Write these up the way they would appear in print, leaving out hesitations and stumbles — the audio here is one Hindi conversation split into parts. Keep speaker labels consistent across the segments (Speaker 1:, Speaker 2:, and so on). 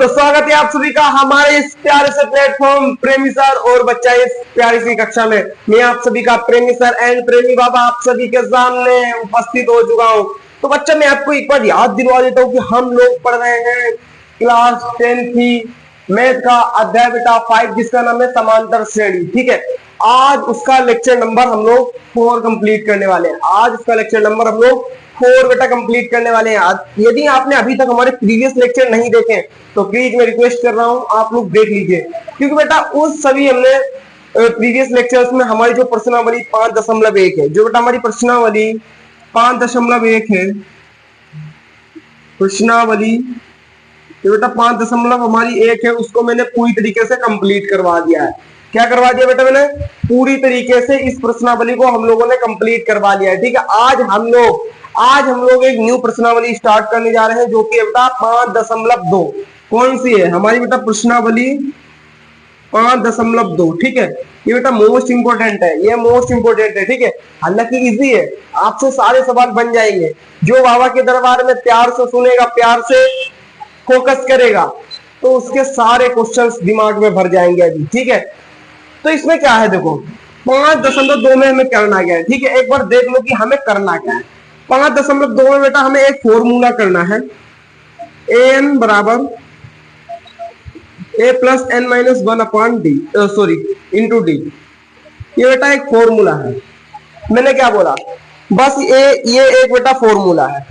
Speaker 1: तो स्वागत है आप सभी का हमारे इस प्यारे से प्लेटफॉर्म प्रेमी सर और बच्चा इस प्यारी सी कक्षा में। मैं आप सभी का प्रेमी सर एंड प्रेमी बाबा आप सभी के सामने उपस्थित हो चुका हूं। तो बच्चा मैं आपको एक बार याद दिलवा देता हूं कि हम लोग पढ़ रहे हैं क्लास 10 की मैथ का अध्याय बेटा 5 जिसका नाम है समांतर श्रेणी। ठीक है, आज उसका लेक्चर नंबर हम लोग 4 कंप्लीट करने वाले हैं। आज उसका लेक्चर नंबर हम लोग 4 बेटा कंप्लीट करने वाले हैं। यदि आपने अभी तक हमारे प्रीवियस लेक्चर नहीं देखे तो प्लीज मैं रिक्वेस्ट कर रहा हूं आप लोग देख लीजिए, क्योंकि बेटा उस सभी हमने प्रीवियस लेक्चर्स में हमारी जो प्रश्नावली 5.1 है, जो बेटा हमारी प्रश्नावली 5.1 है, प्रश्नावली जो बेटा 5.1 है उसको मैंने पूरी तरीके से कंप्लीट करवा दिया है। क्या करवा दिया बेटा मैंने? पूरी तरीके से इस प्रश्नावली को हम लोगों ने कंप्लीट करवा लिया है। ठीक है, आज हम लोग एक न्यू प्रश्नावली स्टार्ट करने जा रहे हैं जो कि बेटा 5.2 कौन सी है हमारी बेटा प्रश्नावली 5.2। ठीक है, ये बेटा मोस्ट इंपोर्टेंट है, ये मोस्ट इंपोर्टेंट है। ठीक है, हालांकि इजी है, आपसे सारे सवाल बन जाएंगे। जो बाबा के दरबार में प्यार से सुनेगा, प्यार से फोकस करेगा तो उसके सारे क्वेश्चंस दिमाग में भर जाएंगे अभी। ठीक है, तो इसमें क्या है देखो 5.2 में हमें करना क्या है। ठीक है, एक बार देख लो कि हमें करना क्या है। 5.2 में बेटा हमें एक फॉर्मूला करना है, an बराबर a plus n minus 1 upon D into D. ये बेटा एक फॉर्मूला है। मैंने क्या बोला, बस ये एक बेटा फॉर्मूला है।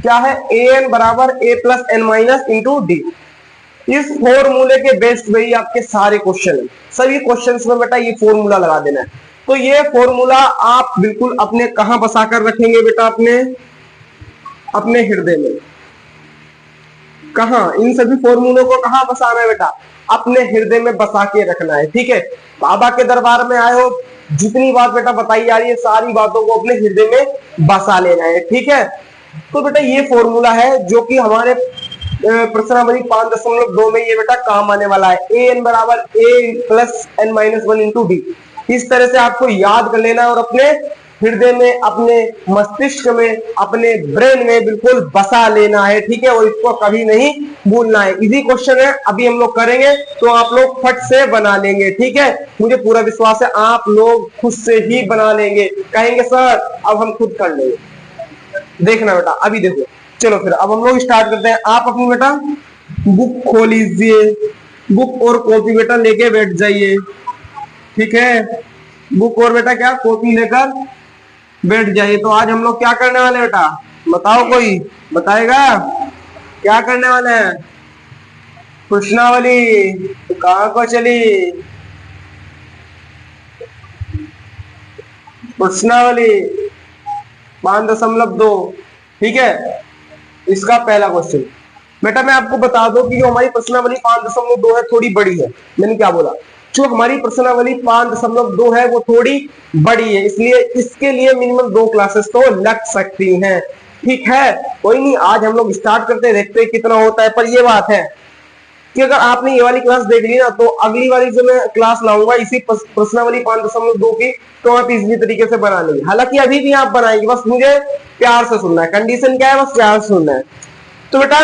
Speaker 1: क्या है? an बराबर a plus n minus into D. इस फॉर्मूले के बेस्ड पे ही आपके सारे क्वेश्चन है। सभी क्वेश्चंस में बेटा ये फॉर्मूला लगा देना है। तो ये फॉर्मूला आप बिल्कुल अपने कहां बसा कर रखेंगे बेटा? अपने हृदय में। कहां? इन सभी फॉर्मूलों को कहां बसाना है बेटा? अपने हृदय में बसा के रखना है। ठीक है, बाबा के दरबार में आए हो, जितनी बात बेटा बताई जा रही है सारी बातों को अपने हृदय में बसा लेना है। ठीक है, तो बेटा ये फॉर्मूला है जो कि हमारे प्रश्नावली 5.2 में ये बेटा काम आने वाला है। an बराबर a plus n minus 1 into D. इस तरह से आपको याद कर लेना और अपने हृदय में, अपने मस्तिष्क में, अपने ब्रेन में बिल्कुल बसा लेना है। ठीक है, और इसको कभी नहीं भूलना है। इजी क्वेश्चन है, अभी हम लोग करेंगे तो आप लोग फट से बना लेंगे। ठीक है, मुझे पूरा विश्वास है आप लोग खुद से ही बना लेंगे, कहेंगे सर अब हम खुद कर लेंगे। देखना बेटा, अभी देखो। चलो फिर अब हम लोग स्टार्ट करते हैं। आप अपनी बेटा बुक खोल लीजिए, बुक और कॉपी बेटा लेके बैठ जाइए। ठीक है, बुक और बेटा क्या कॉपी लेकर बैठ जाइए। तो आज हम लोग क्या करने वाले बेटा? बताओ, कोई बताएगा क्या करने वाले हैं? प्रश्नावली कहां को चली? प्रश्नावली 5.2। ठीक है, इसका पहला क्वेश्चन बेटा मैं आपको बता दूं कि जो हमारी प्रश्नावली 5.2 है थोड़ी बड़ी है। मैंने क्या बोला? जो हमारी प्रश्नावली 5.2 है वो थोड़ी बड़ी है, इसलिए इसके लिए मिनिमम 2 क्लासेस तो लग सकती हैं। ठीक है, कोई नहीं, आज हम लोग स्टार्ट करते हैं, देखते हैं कितना होता है। पर ये बात है कि अगर आपने ये वाली क्लास देख ली ना तो अगली वाली जो मैं क्लास लाऊंगा इसी प्रश्नावली 5.2 की, तो आप इसी तरीके से बना लेंगे। हालांकि अभी भी आप बनाएंगे, बस मुझे प्यार से सुनना है। कंडीशन क्या है? बस प्यार से सुनना है। तो बेटा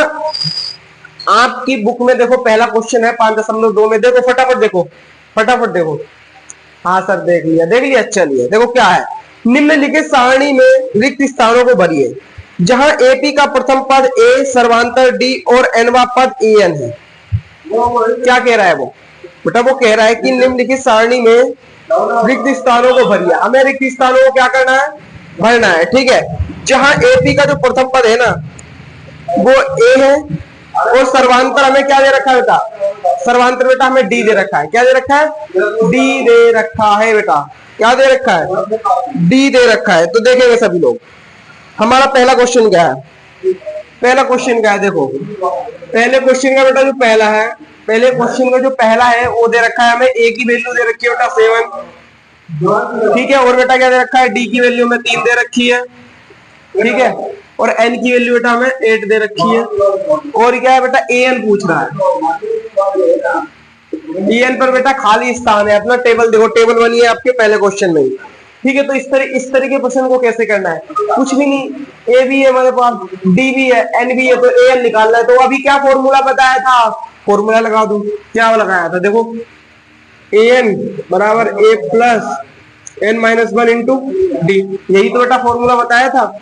Speaker 1: आपकी बुक में देखो पहला क्वेश्चन है 5.2 में, देखो फटाफट देखो, फटाफट देखो। हाँ सर देख लिया। चलिए देखो क्या है, निम्नलिखित सारणी में रिक्त स्थानों को भरिए। जहां एपी का प्रथम पद ए, सर्वांतर डी और एनवा पद एन है। क्या कह रहा है वो बेटा? वो कह रहा है कि निम्नलिखित सारणी में रिक्त स्थानों को भरिए। हमें रिक्त स्थानों को क्या करना है? भरना है। ठीक है, जहां एपी का जो प्रथम पद है ना वो ए है और सर्वांतर हमें क्या दे रखा है बेटा? सर्वांतर बेटा हमें डी दे रखा है। क्या दे रखा है? डी दे रखा है बेटा। क्या दे रखा है? डी दे रखा है। तो देखेंगे सभी लोग हमारा पहला क्वेश्चन क्या है। पहला क्वेश्चन क्या है देखो, पहले क्वेश्चन का बेटा जो पहला है, पहले क्वेश्चन का जो पहला है वो दे रखा है हमें ए की वैल्यू दे रखी है बेटा 7। ठीक है, और बेटा क्या दे रखा है? डी की वैल्यू में 3 दे रखी है। ठीक है, और एन की वैल्यू बेटा हमें 8 दे रखी है। और क्या है बेटा? एन पूछ रहा है। एन पर बेटा खाली स्थान है, अपना टेबल देखो, टेबल बनी है आपके पहले क्वेश्चन में ही। ठीक है, तो इस तरह के प्रश्न को कैसे करना है? कुछ भी नहीं, ए भी है हमारे पास, डी भी है, एन भी है, तो ए एन निकालना है। तो अभी क्या फॉर्मूला बताया था? फॉर्मूला लगा दूं, क्या लगाया था देखो, an बराबर a plus n minus one into D, यही तो बेटा फॉर्मूला बताया था,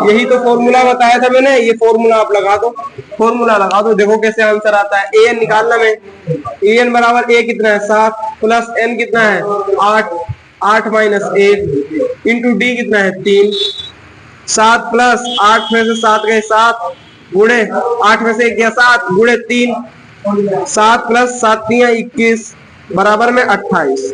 Speaker 1: यही तो फॉर्मूला बताया था मैंने, ये फॉर्मूला आप लगा दो, फॉर्मूला लगा दो, देखो कैसे आंसर आता है। an निकालना में, an बराबर a कितना है 7 प्लस n कितना है 8, 8 माइनस 1 इंटू डी कितना है 3, 7 प्लस 8 में से 7 गए 7 गुणे 8 में से 1 गया 7 गुणे 3, 7 प्लस 7 21 बराबर में 28।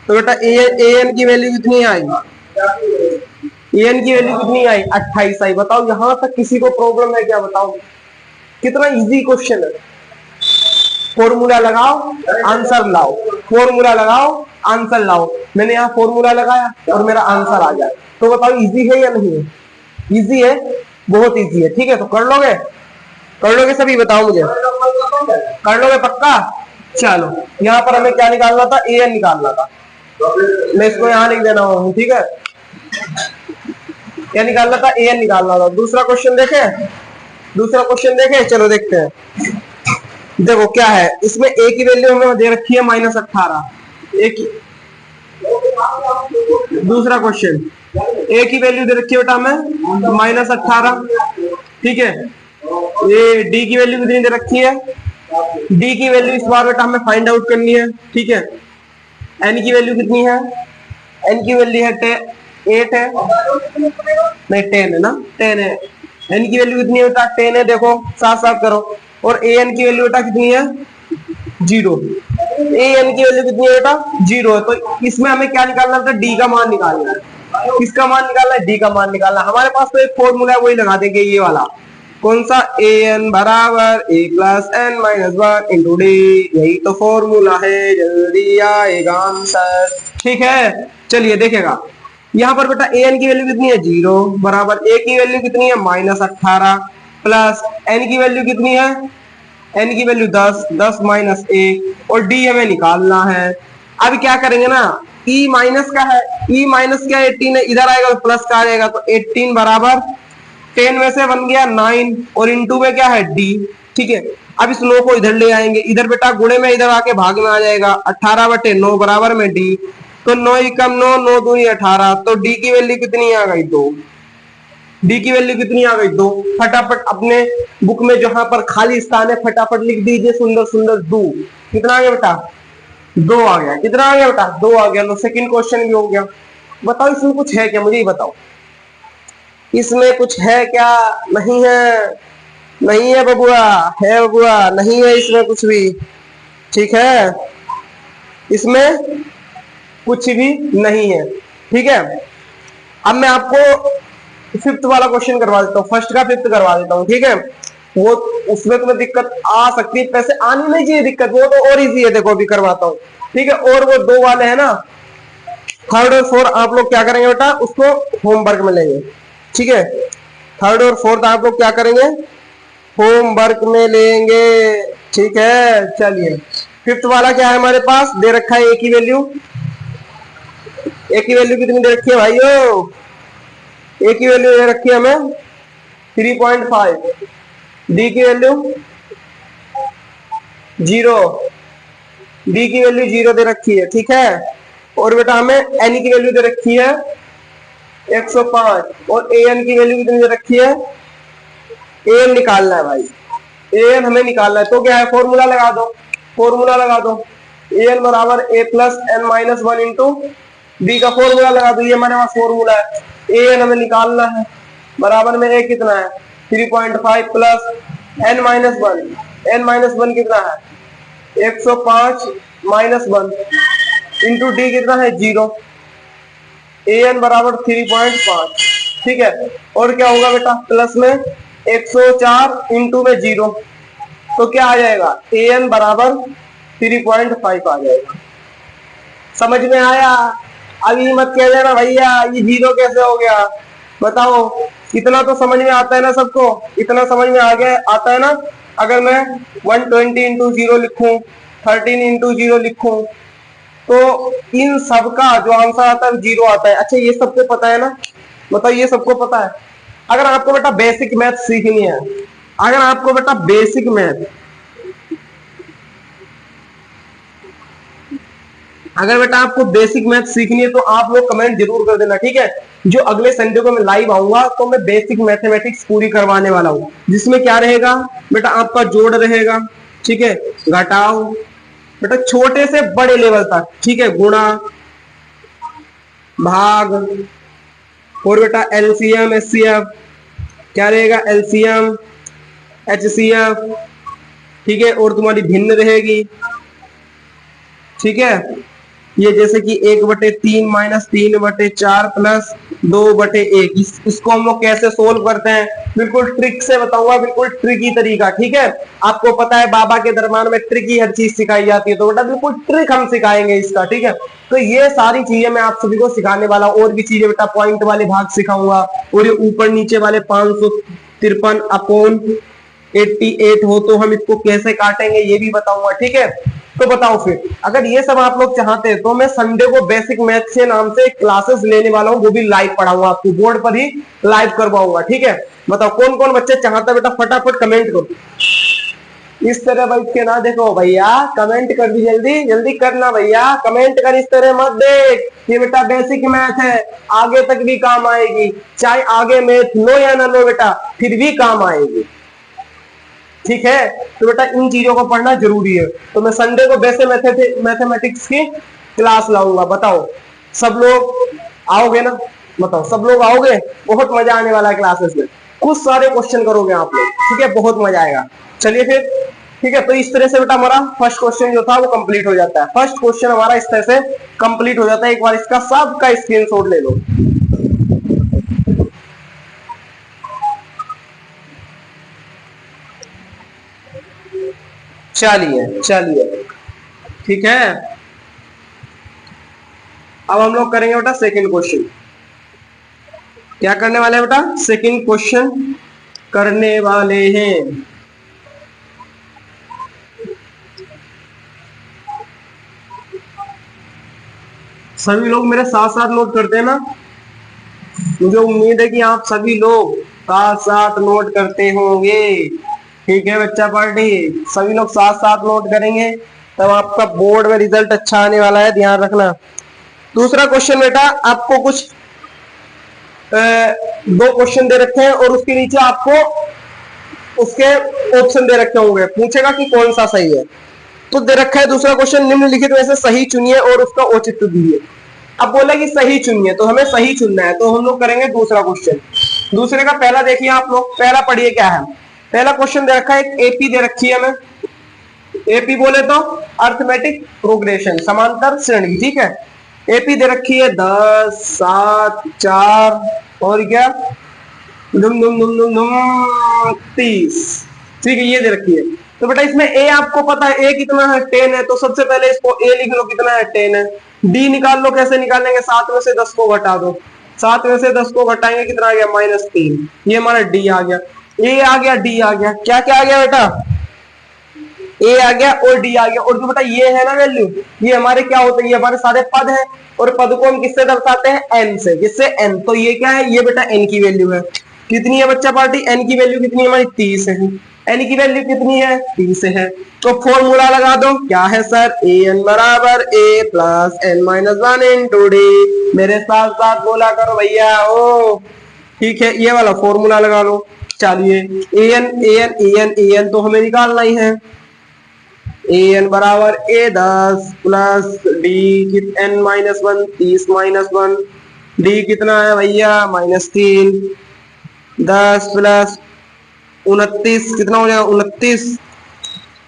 Speaker 1: तो बेटा an की वैल्यू कितनी आई, an की वैल्यू कितनी आई 28 आई। बताओ यहां तक किसी को प्रॉब्लम है क्या, बताओ कितना इजी क्वेश्चन है। फॉर्मूला लगाओ आंसर लाओ, फॉर्मूला लगाओ आंसर लाओ, मैंने यहाँ फॉर्मूला लगाया और मेरा आंसर आ गया। तो बताओ इजी है या नहीं है, इजी है, बहुत इजी है। ठीक है, तो कर लोगे, कर लोगे सभी, बताओ मुझे, कर लोगे पक्का। चलो यहाँ पर हमें क्या निकालना था, an निकालना था, मैं इसको यहाँ लिख देना हूँ, ठीक है, क्या निकालना था, an निकालना था। दूसरा क्वेश्चन देखे, दूसरा क्वेश्चन देखे, चलो देखते हैं। देखो क्या है इसमें, a की वैल्यू हमें दे रखी है -18, दूसरा क्वेश्चन a की वैल्यू दे रखी है बेटा हमें -18, ठीक है। ये d की वैल्यू कितनी दे रखी है, d की वैल्यू इस बार बेटा हमें फाइंड आउट करनी है, ठीक है। n की वैल्यू कितनी है, n की वैल्यू है 8 है, नहीं 10 है ना, 10 है। n की वैल्यू कितनी है बेटा 10 है, देखो साथ साथ करो। और an की वैल्यू बेटा कितनी है 0, an की वैल्यू कितनी है बेटा 0 है। तो इसमें हमें क्या निकालना है, d का मान निकालना है। किसका मान निकालना है, d का मान निकालना है। हमारे पास तो एक फॉर्मूला है, वही लगा देंगे, ये वाला कौन सा, an बराबर a plus n minus one into D, यही तो फॉर्मूला है, जल्दी आएगा आंसर। ठीक है, चलिए देखेगा यहाँ पर बेटा an की वैल्यू कितनी है 0 बराबर a की वैल्यू कितनी है -18 प्लस n की वैल्यू कितनी है, n की वैल्यू 10, 10 माइनस 1 और d हमें निकालना है। अब क्या करेंगे ना, e माइनस का है, e माइनस क्या 18 है, इधर आएगा तो प्लस का आ जाएगा, तो 18 बराबर 10 में से बन गया 9 और इंटू में क्या है d, ठीक है। अब इस 9 को इधर ले आएंगे, इधर बेटा गुणे में इधर आके भाग में आ जाएगा, 18/9 बराबर में d, तो 9 एकम 9, 9 दूनी 18, तो d की वैल्यू कितनी आ गई 2, d की वैल्यू कितनी आ गई 2। फटाफट अपने बुक में जहां पर खाली स्थान है फटाफट लिख दीजिए सुंदर सुंदर 2, कितना आ गया बेटा 2 आ गया, कितना आ गया बेटा 2 आ गया। लो सेकंड क्वेश्चन भी हो गया। बताओ इसमें कुछ है क्या, मुझे ही बताओ, इसमें कुछ है क्या, नहीं है, नहीं है बबुआ, है बबुआ, नहीं है इसमें कुछ भी, ठीक है, इसमें कुछ भी नहीं है, ठीक है। अब मैं आपको फिफ्थ वाला क्वेश्चन करवा देता हूँ, फर्स्ट का फिफ्थ करवा देता हूँ, ठीक है। वो उसमें तुम्हें दिक्कत आ सकती है, पैसे आनी नहीं चाहिए दिक्कत, वो तो और इजी है, देखो अभी करवाता हूँ, ठीक है। और वो 2 वाले है ना, थर्ड और फोर्थ आप लोग क्या करेंगे बेटा, उसको होमवर्क में लेंगे, ठीक है। थर्ड और फोर्थ आप लोग क्या करेंगे, होमवर्क में लेंगे, ठीक है। चलिए फिफ्थ वाला क्या है हमारे पास, दे रखा है a की वैल्यू, a की वैल्यू कितनी दे रखी है भाइयों, a की वैल्यू दे रखी है हमें 3.5, d की वैल्यू 0, d की वैल्यू 0 दे रखी है, ठीक है। और बेटा हमें n की वैल्यू दे रखी है 105 और an की वैल्यू कितनी दे रखी है, an निकालना है भाई, an हमें निकालना है। तो क्या है, फॉर्मूला लगा दो, फॉर्मूला लगा दो, an बराबर a plus n minus one into D का फॉर्मूला लगा दो, ये हमारे पास फॉर्मूला है। an हमें निकालना है, बराबर में a कितना है 3.5 plus n minus one, n minus one कितना है 105 माइनस वन इंटू डी कितना है 0, an बराबर 3.5, ठीक है। और क्या होगा बेटा, प्लस में 104 इंटू में 0, तो क्या आ जाएगा, an बराबर 3.5 आ जाएगा। समझ में आया, अभी मत कह देना भैया ये 0 कैसे हो गया, बताओ, इतना तो समझ में आता है ना सबको, इतना समझ में आ गया, आता है ना। अगर मैं 120 इंटू 0 लिखूं, 13 इंटू 0 लिखूं, तो इन सब का जो आंसर आता है 0 आता है। अच्छा ये सबको पता है ना, बताओ ये सबको पता है। अगर आपको बेटा बेसिक मैथ सीखनी है, अगर आपको बेटा बेसिक मैथ अगर बेटा आपको बेसिक मैथ सीखनी है तो आप लोग कमेंट जरूर कर देना, ठीक है। जो अगले संडे को मैं लाइव आऊंगा तो मैं बेसिक मैथमेटिक्स पूरी करवाने वाला हूं, जिसमें क्या रहेगा बेटा, आपका जोड़ रहेगा, ठीक है, घटाओ, बेटा छोटे से बड़े लेवल तक, ठीक है, गुणा, भाग, और बेटा एलसीएम, एचसीएफ, क्या रहेगा, एलसीएम, एचसीएफ, ठीक है, और तुम्हारी भिन्न रहेगी, ठीक है। ये जैसे कि 1/3 माइनस 3/4 प्लस 2/1, इसको हम लोग कैसे सोल्व करते हैं, बिल्कुल ट्रिक से बताऊंगा, बिल्कुल ट्रिकी तरीका, ठीक है। आपको पता है बाबा के दरबार में ट्रिकी हर चीज सिखाई जाती है, तो बेटा बिल्कुल ट्रिक हम सिखाएंगे इसका, ठीक है। तो ये सारी चीजें मैं आप सभी को सिखाने वाला हूं, और भी चीजें बेटा पॉइंट वाले भाग सिखाऊंगा, और ये ऊपर नीचे वाले 553 अपॉन 88 हो तो हम इसको कैसे काटेंगे ये भी बताऊंगा, ठीक है। तो बताओ फिर, अगर ये सब आप लोग चाहते हैं तो मैं संडे को बेसिक मैथ के नाम से क्लासेस लेने वाला हूँ, वो भी लाइव पढ़ाऊंगा, आपको बोर्ड पर ही लाइव करवाऊंगा, ठीक है। बताओ कौन कौन बच्चे चाहते हैं बेटा, फटाफट कमेंट करो। इस तरह बैठ के ना देखो भैया, कमेंट कर दी, जल्दी जल्दी करना भैया, कमेंट कर, इस तरह मत देख। ये बेटा बेसिक मैथ है, आगे तक भी काम आएगी, चाहे आगे मैथ लो या ना लो बेटा, फिर भी काम आएगी, ठीक है। तो बेटा इन चीजों को पढ़ना जरूरी है। तो मैं संडे को वैसे मैथमेटिक्स की क्लास लाऊंगा। बताओ सब लोग आओगे ना, बताओ सब लोग आओगे, बहुत मजा आने वाला है क्लासेस में, कुछ सारे क्वेश्चन करोगे आप लोग, ठीक है, बहुत मजा आएगा। चलिए फिर, ठीक है। तो इस तरह से बेटा हमारा फर्स्ट क्वेश्चन जो था वो कंप्लीट हो जाता है, फर्स्ट क्वेश्चन हमारा इस तरह से कंप्लीट हो जाता है। एक बार इसका सबका स्क्रीनशॉट ले लो। चलिए चलिए, ठीक है। अब हम लोग करेंगे बेटा सेकंड क्वेश्चन। क्या करने वाले हैं बेटा, सेकंड क्वेश्चन करने वाले हैं। सभी लोग मेरे साथ साथ नोट करते हैं ना, मुझे उम्मीद है कि आप सभी लोग साथ साथ नोट करते होंगे, ठीक है बच्चा पार्टी, सभी लोग साथ साथ नोट करेंगे तब आपका बोर्ड में रिजल्ट अच्छा आने वाला है, ध्यान रखना। दूसरा क्वेश्चन बेटा, आपको कुछ दो क्वेश्चन दे रखे हैं और उसके नीचे आपको उसके ऑप्शन दे रखे होंगे, पूछेगा कि कौन सा सही है। तो दे रखा है दूसरा क्वेश्चन, निम्नलिखित में से सही चुनिए और उसका औचित्य दीजिए। अब बोला कि सही चुनिए, तो हमें सही चुनना है, तो हम लोग करेंगे दूसरा क्वेश्चन। दूसरे का पहला देखिए आप लोग, पहला पढ़िए क्या है। पहला क्वेश्चन दे रखा है, एक एपी दे रखी है हमें, एपी बोले तो अर्थमेटिक प्रोग्रेशन, समांतर श्रेणी, ठीक है। एपी दे रखी है 10, 7, 4 और क्या, 30, ठीक है, ये दे रखी है। तो बेटा इसमें ए आपको पता है, ए कितना है, 10 है, तो सबसे पहले इसको ए लिख लो, कितना है, 10 है। डी निकाल लो, कैसे निकालेंगे, 7 में से 10 को घटा दो, 7 में से 10 को घटाएंगे, कितना आ गया, -3, ये हमारा डी आ गया, ए आ गया, डी आ गया, क्या क्या आ गया बेटा, ए आ गया और डी आ गया। और जो बेटा ये है ना वैल्यू, ये हमारे क्या होते हैं, ये हमारे सारे पद है, और पद को हम किससे दर्शाते हैं, एन से, किससे, एन। तो ये क्या है, ये बेटा एन की वैल्यू है, कितनी है बच्चा पार्टी, एन की वैल्यू कितनी है हमारी, 30 है, एन की वैल्यू कितनी है, 30 है। तो फॉर्मूला लगा दो, क्या है सर, ए एन बराबर A plus N minus 1 into D, मेरे साथ साथ बोला करो भैया ओ, ठीक है, ये वाला फॉर्मूला लगा लो। चलिए A N A N A N A N तो हमें निकालना ही है, ए एन बराबर A 10 plus D N -1, 30 -1, D कितना है भैया, -3, 10 प्लस 29 कितना हो जाएगा, 29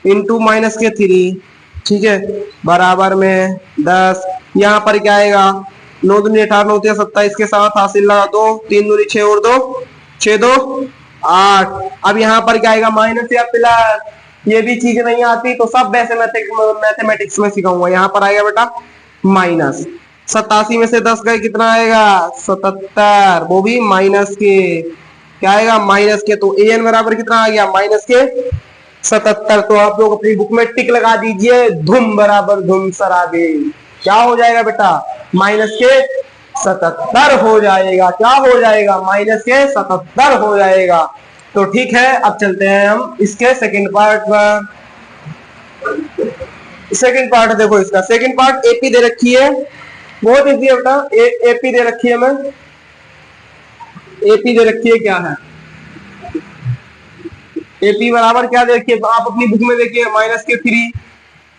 Speaker 1: इंटू -3, ठीक है, बराबर में 10। यहाँ पर क्या आएगा, 9 दूनी 18, 9 3 27 के साथ हासिल लगा दो, 3 दूनी 6 और 2 6 2 8। अब यहाँ पर क्या आएगा, माइनस या प्लस, ये भी चीज नहीं आती तो सब वैसे मैथमेटिक्स में सिखाऊंगा। यहाँ पर आएगा बेटा माइनस, 87 में से 10 गए, कितना आएगा, 77, वो भी माइनस के, क्या आएगा, माइनस के। तो ए एन बराबर कितना आ गया, -77। तो आप लोग अपनी बुक में टिक लगा दीजिए, धुम बराबर धुम सराबे, क्या हो जाएगा बेटा, -77 हो जाएगा, क्या हो जाएगा, -77 हो जाएगा। तो ठीक है, अब चलते हैं हम इसके सेकंड पार्ट पर। सेकंड पार्ट देखो इसका, सेकंड पार्ट एपी दे रखी है, बहुत इजी है बेटा। एपी दे रखी है, मैं एपी दे रखी है, क्या है एपी बराबर क्या दे रखी है, आप अपनी बुक में देखिए -3,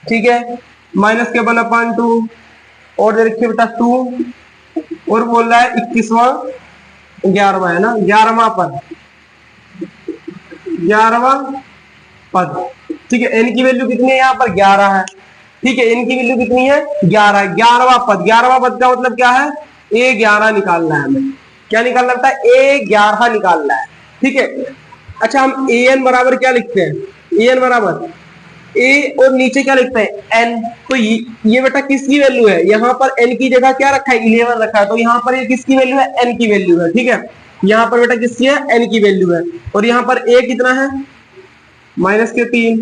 Speaker 1: ठीक है, -1/2 और दे रखी है बेटा 2, और बोल रहा है 21वां 11वां है ना, 11वां पद, 11वां पद, ठीक है। एन की वैल्यू कितनी है यहाँ पर 11 है, ठीक है, एन की वैल्यू कितनी है 11, 11वां पद, 11वां पद का मतलब क्या है, A11 निकालना है हमें, क्या निकालना था, A11 निकालना है, ठीक है। अच्छा हम an बराबर क्या लिखते हैं, an बराबर a और नीचे क्या लिखते हैं n, तो ये बेटा किसकी वैल्यू है, यहाँ पर n की जगह क्या रखा है 11 रखा है, तो यहाँ पर ये किसकी वैल्यू है, n की वैल्यू है, ठीक है। यहाँ पर बेटा किसकी है, n की वैल्यू है, और यहाँ पर a कितना है -3,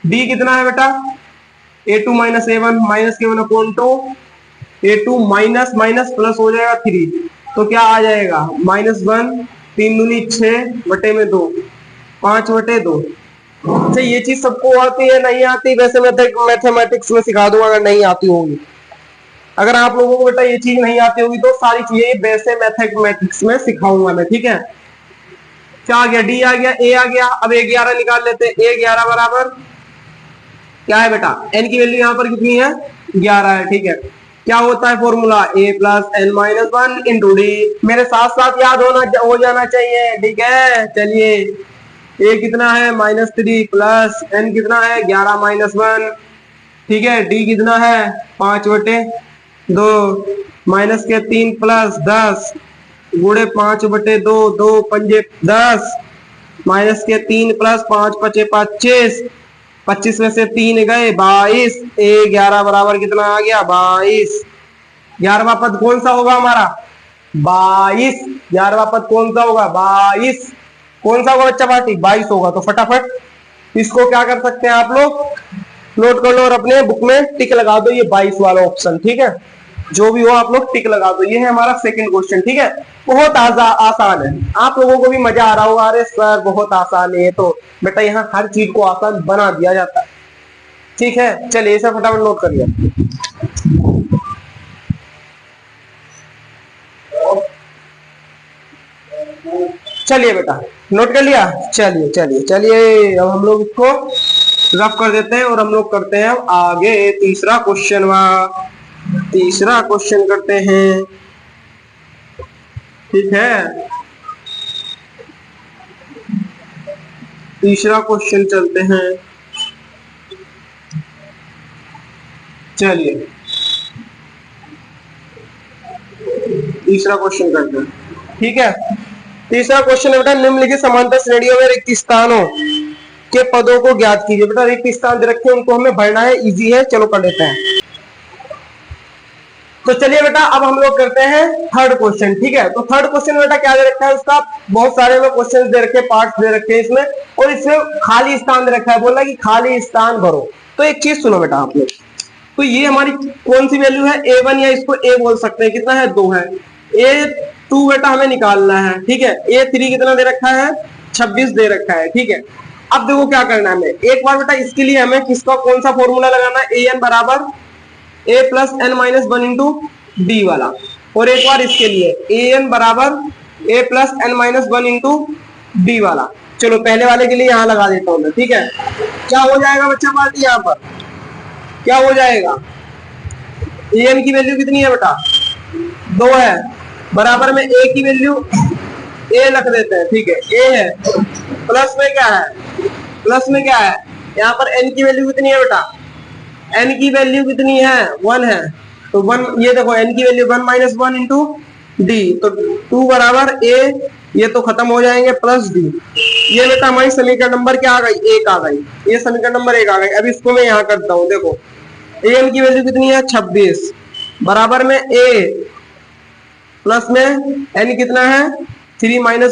Speaker 1: d कितना है बेटा a2 - a1 -a1/2, a2 minus minus plus हो जाएगा 3, तो क्या आ जाएगा -1, 3 दूनी 6/2, 5/2। अच्छा ये चीज सबको आती है नहीं आती, वैसे मैथमेटिक्स में सिखा दूंगा अगर नहीं आती होगी। अगर आप लोगों को बेटा ये चीज नहीं आती होगी तो सारी चीजें वैसे मैथमेटिक्स में सिखाऊंगा मैं, ठीक है। क्या आ गया, डी आ गया, ए आ गया, अब A11 निकाल लेते हैं। A11 बराबर क्या है बेटा, n की वैल्यू यहाँ पर कितनी है 11 है, ठीक है। क्या होता है फॉर्मूला, a + n - 1 × d, मेरे साथ साथ याद हो जाना चाहिए, ठीक है। चलिए a कितना है -3 प्लस n कितना है 11 - 1, ठीक है, d कितना है 5/2, -3 प्लस 10 गुणे 5/2, 2 पंजे 10, -3 प्लस 5 × 5 = 25, 25 में से 3 गए 22, A11 बराबर कितना आ गया 22। 11वां पद कौन सा होगा हमारा 22, 11वां पद कौन सा होगा 22, कौन सा होगा बच्चा पार्टी 22 होगा। तो फटाफट इसको क्या कर सकते हैं आप लोग, नोट कर लो और अपने बुक में टिक लगा दो, ये 22 वाला ऑप्शन, ठीक है। जो भी हो आप लोग टिक लगा दो। ये है हमारा सेकंड क्वेश्चन, ठीक है। बहुत आसान है, आप लोगों को भी मजा आ रहा होगा, अरे सर बहुत आसान है, तो बेटा यहाँ हर चीज को आसान बना दिया जाता है, ठीक है। चलिए इसे फटाफट नोट करिए। चलिए बेटा नोट कर लिया, चलिए चलिए चलिए अब हम लोग इसको रफ कर देते हैं और हम लोग करते हैं अब आगे तीसरा क्वेश्चन करते हैं, ठीक है। तीसरा क्वेश्चन चलते हैं, चलिए तीसरा क्वेश्चन करते हैं, ठीक है। तीसरा क्वेश्चन है बेटा, निम्नलिखित समांतर श्रेणियों में रिक्त स्थानों के पदों को ज्ञात कीजिए। बेटा रिक्त स्थान दे रखे हैं, उनको हमें भरना है, इजी है, चलो कर लेते हैं। तो चलिए बेटा अब हम लोग करते हैं थर्ड क्वेश्चन, ठीक है। तो थर्ड क्वेश्चन बेटा क्या दे रखा है, उसका बहुत सारे में क्वेश्चन दे रखे, पार्ट्स दे रखे हैं इसमें, और इसमें खाली स्थान दे रखा है, बोला कि खाली स्थान भरो। तो एक चीज सुनो बेटा आप लोग, तो ये हमारी कौन सी वैल्यू है A1, या इसको A बोल सकते हैं, कितना है 2 है। A2 बेटा हमें निकालना है, ठीक है। A3 कितना दे रखा है 26 दे रखा है, ठीक है। अब देखो क्या करना है हमें, एक बार बेटा इसके लिए हमें किसका कौन सा फॉर्मूला लगाना है, AN बराबर a + n - 1 × d वाला, और एक बार इसके लिए an बराबर a + n - 1 × d वाला। चलो पहले वाले के लिए यहाँ लगा देता हूँ मैं, ठीक है। क्या हो जाएगा बच्चा पार्टी, यहाँ पर क्या हो जाएगा, an की वैल्यू कितनी है बेटा 2 है, बराबर में a की वैल्यू a रख देते हैं, ठीक है, a है, प्लस में क्या है, यहाँ पर n की वैल्यू कितनी है बेटा, n की वैल्यू कितनी है 1 है, तो 1, ये देखो n की वैल्यू 1 - 1 × d, तो 2 बराबर a, ये तो खत्म हो जाएंगे, प्लस d। ये बेटा हमारी समीकरण नंबर क्या आ गई 1 आ गई, ये समीकरण नंबर 1 आ गई। अब इसको मैं यहाँ करता हूँ, देखो an की वैल्यू कितनी है 26, बराबर में a, प्लस में n कितना है 3 - 1 ×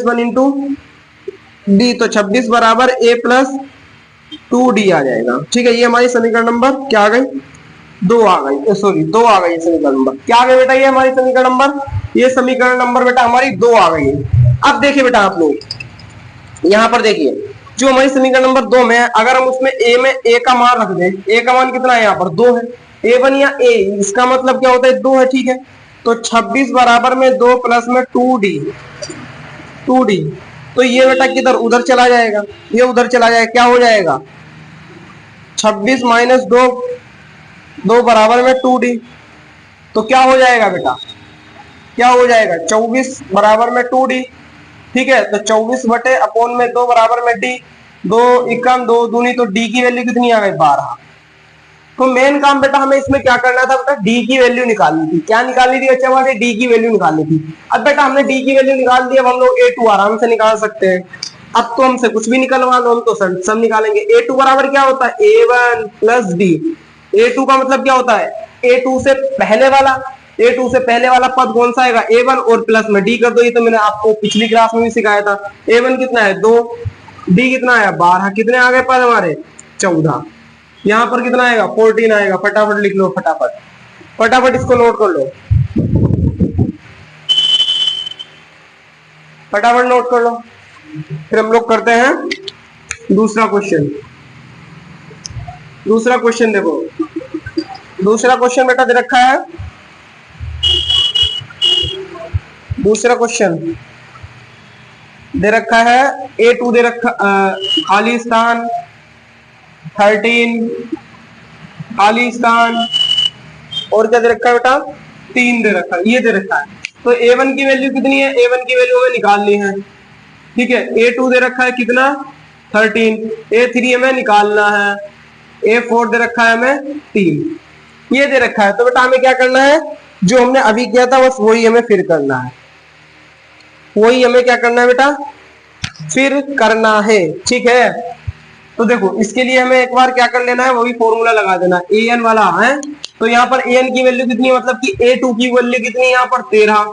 Speaker 1: d, तो 26 बराबर a + 2d आ जाएगा, ठीक है। ये हमारी समीकरण नंबर क्या आ गई 2 आ गई, सॉरी 2 आ गई समीकरण नंबर, क्या आ गई बेटा ये हमारी समीकरण नंबर, ये समीकरण नंबर बेटा हमारी 2 आ गई है। अब देखिए बेटा आप लोग यहाँ पर देखिए, जो हमारी समीकरण नंबर 2 में है, अगर हम उसमें ए में ए का मान रख दें, ए का मान कितना है यहाँ पर 2 है, A1 या ए, इसका मतलब क्या होता है 2 है, ठीक है। तो 26 बराबर में 2 प्लस में 2D, तो ये बेटा किधर उधर चला जाएगा, ये उधर चला जाएगा, क्या हो जाएगा 26 माइनस 2, 2 बराबर में 2D, तो क्या हो जाएगा बेटा, क्या हो जाएगा 24 बराबर में 2D, ठीक है। तो 24 बटे अपोन में 2 बराबर में D, 2 इक्कम 2 दूनी, तो D की वैल्यू कितनी आ गई 12। तो मेन काम बेटा हमें इसमें क्या करना था बेटा, डी की वैल्यू निकालनी थी। क्या निकालनी थी बच्चे, हमारे डी की वैल्यू निकालनी थी। अब बेटा हमने डी की वैल्यू निकाल दी, अब हम लोग A2 आराम से निकाल सकते हैं। अब तो हमसे कुछ भी निकलवा लो, हम तो सब निकालेंगे। A2 बराबर क्या होता है A1 प्लस डी। A2 का मतलब क्या होता है A2 से पहले वाला, A2 से पहले वाला पद कौन सा आएगा A1 और प्लस में D कर दो। ये तो मैंने आपको पिछली क्लास में भी सिखाया था। A1 कितना है 2, D कितना है 12, कितने आ गए पद हमारे 14। यहां पर कितना आएगा 14 आएगा। फटाफट लिख लो, फटाफट फटाफट इसको नोट कर लो, फटाफट नोट कर लो। फिर हम लोग करते हैं दूसरा क्वेश्चन। दूसरा क्वेश्चन देखो, दूसरा क्वेश्चन बेटा दे रखा है, दूसरा क्वेश्चन दे रखा है A2 दे रखा, खाली स्थान 13, खाली स्थान, और क्या दे रखा है बेटा 3 दे रखा है, ये दे रखा है। तो A1 की वैल्यू कितनी है, A1 की वैल्यू हमें निकालनी है, ठीक है। A2 दे रखा है कितना 13, A3 हमें निकालना है, A4 दे रखा है हमें 3, ये दे रखा है। तो बेटा हमें क्या करना है, जो हमने अभी किया था बस वही हमें फिर करना है, वही हमें क्या करना है बेटा फिर करना है, ठीक है। तो देखो इसके लिए हमें एक बार क्या कर लेना है, वही फॉर्मूला लगा देना an वाला है। तो यहाँ पर an की वैल्यू कितनी है, मतलब कि A2 की वैल्यू कितनी है यहाँ पर 13,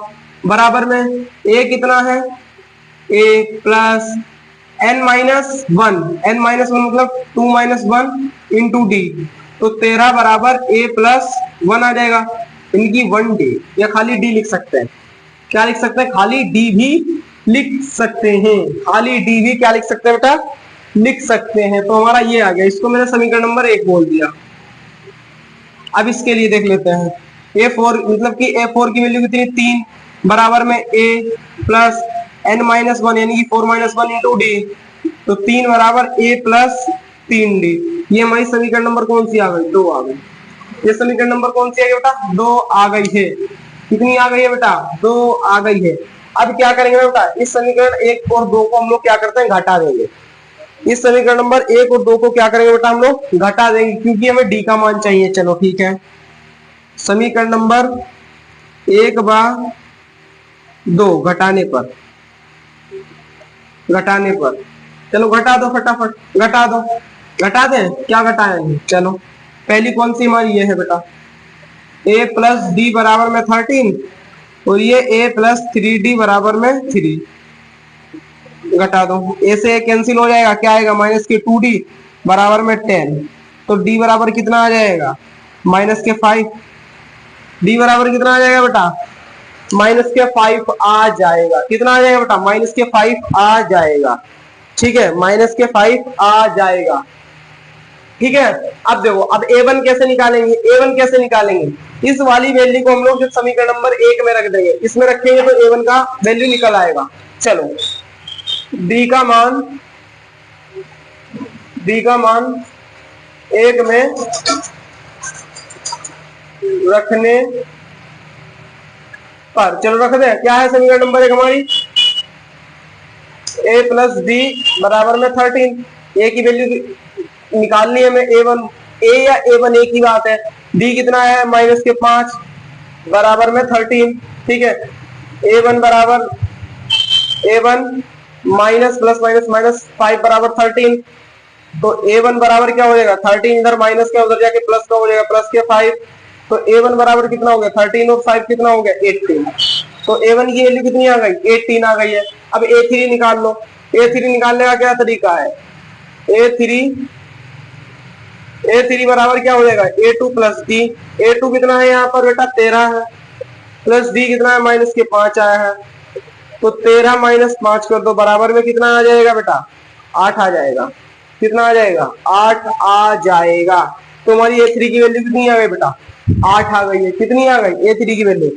Speaker 1: बराबर में a कितना है a plus n minus one, n minus one मतलब 2 माइनस 1 इंटू डी। तो 13 बराबर a प्लस 1 आ जाएगा, इनकी 1D, या खाली d लिख सकते हैं। क्या लिख सकते हैं, खाली d भी लिख सकते हैं, खाली d भी क्या लिख सकते हैं बेटा लिख सकते हैं। तो हमारा ये आ गया, इसको मैंने समीकरण नंबर 1 बोल दिया। अब इसके लिए देख लेते हैं A4, मतलब कि A4 की वैल्यू कितनी 3, बराबर में a प्लस n माइनस 1 यानी कि 4 माइनस 1 इंटू डी। तो 3 बराबर a प्लस 3D। ये हमारी समीकरण नंबर कौन सी आ गई 2 आ गई। ये समीकरण नंबर कौन सी आ गई बेटा 2 आ गई है। कितनी आ गई है बेटा 2 आ गई है। अब क्या करेंगे बेटा, इस समीकरण 1 और 2 को हम लोग क्या करते हैं घटा देंगे। इस समीकरण नंबर 1 और 2 को क्या करेंगे बेटा हम लोग घटा देंगे, क्योंकि हमें डी का मान चाहिए। चलो ठीक है, समीकरण नंबर 1 बा 2 घटाने पर, घटाने पर चलो घटा दो, फटाफट घटा दो, घटा दें। क्या घटाएंगे, चलो पहली कौन सी हमारी ये है बेटा a प्लस डी बराबर में 13, और ये a प्लस 3D बराबर में 3, घटा दो। a से a कैंसिल हो जाएगा, क्या आएगा माइनस के 2D बराबर में 10। तो d बराबर कितना आ जाएगा माइनस के 5, d बराबर कितना आ जाएगा बेटा माइनस के 5 आ जाएगा। कितना आ जाएगा बेटा माइनस के 5 आ जाएगा, ठीक है, माइनस के 5 आ जाएगा, ठीक है। अब देखो, अब A1 कैसे निकालेंगे, A1 कैसे निकालेंगे, इस वाली वैल्यू को हम लोग जब समीकरण नंबर 1 में रख देंगे, इसमें रखेंगे तो A1 का वैल्यू निकल आएगा। चलो D का मान, D का मान 1 में रखने पर, चलो रख दे। क्या है समीकरण नंबर 1 हमारी a प्लस डी बराबर में 13, a की वैल्यू निकालनी है हमें A1, a या A1 एक ही बात है। d कितना है माइनस के 5 बराबर में 13, ठीक है। A1 बराबर A1 minus plus minus minus 5 बराबर 13। तो A1 बराबर क्या हो जाएगा 13, इधर माइनस का उधर जाके प्लस का हो जाएगा, प्लस के 5। तो A1 बराबर कितना हो गया 13 और 5 कितना हो गया 18। तो A1 की वैल्यू कितनी आ गई 18 आ गई है। अब A3 निकाल लो। A3 निकालने का क्या तरीका है, A3 बराबर क्या हो जाएगा A2 प्लस डी। A2 कितना है यहाँ पर बेटा 13 है, प्लस डी कितना है माइनस के 5 आया है। तो 13 माइनस 5 कर दो, बराबर में कितना आ जाएगा बेटा 8 आ जाएगा। कितना आ जाएगा? 8 आ जाएगा। तो हमारी A3 की वैल्यू कितनी आ गई बेटा? 8 आ गई है। कितनी आ गई A3 की वैल्यू?